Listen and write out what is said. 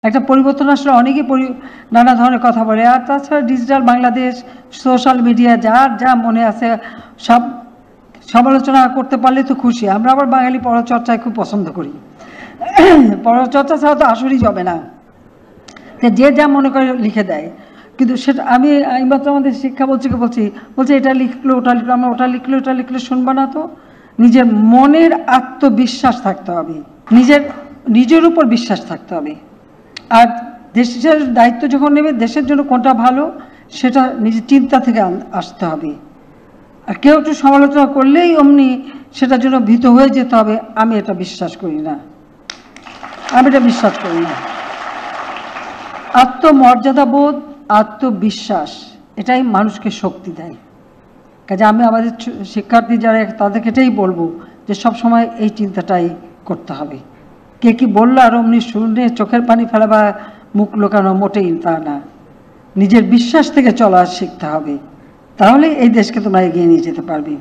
একটা পরিবর্তন আসলে অনেকেই নানা ধরনের কথা বলে। আর তাছাড়া ডিজিটাল বাংলাদেশ, সোশ্যাল মিডিয়া, যার যা মনে আছে সব সমালোচনা করতে পারলে তো খুশি। আমরা আবার বাঙালি পরচর্চায় খুব পছন্দ করি। পরচর্চা ছাড়া তো আসরই যাবে না, যে যা মনে করে লিখে দেয়। কিন্তু সেটা আমি এইমাত্র আমাদের শিক্ষা বলছে এটা লিখলো ওটা লিখলো, আমরা ওটা লিখলে শুনবো না তো। নিজের মনের আত্মবিশ্বাস থাকতে হবে, নিজের উপর বিশ্বাস থাকতে হবে। আর দেশের দায়িত্ব যখন নেবে, দেশের জন্য কোনটা ভালো সেটা নিজের চিন্তা থেকে আসতে হবে। আর কেউ একটু সমালোচনা করলেই অমনি সেটার জন্য ভীত হয়ে যেতে হবে, আমি এটা বিশ্বাস করি না। আত্মমর্যাদাবোধ, আত্মবিশ্বাস, এটাই মানুষকে শক্তি দেয়। কাজে আমি আমাদের শিক্ষার্থী যারা তাদেরকে এটাই বলবো যে সব সময় এই চিন্তাটাই করতে হবে। কে কি বললো আর অমনি শুনে চোখের পানি ফেলা বা মুখ লোকানো মোটেই তা না। নিজের বিশ্বাস থেকে চলা শিখতে হবে, তাহলে এই দেশকে তোমরা এগিয়ে নিয়ে যেতে পারবে।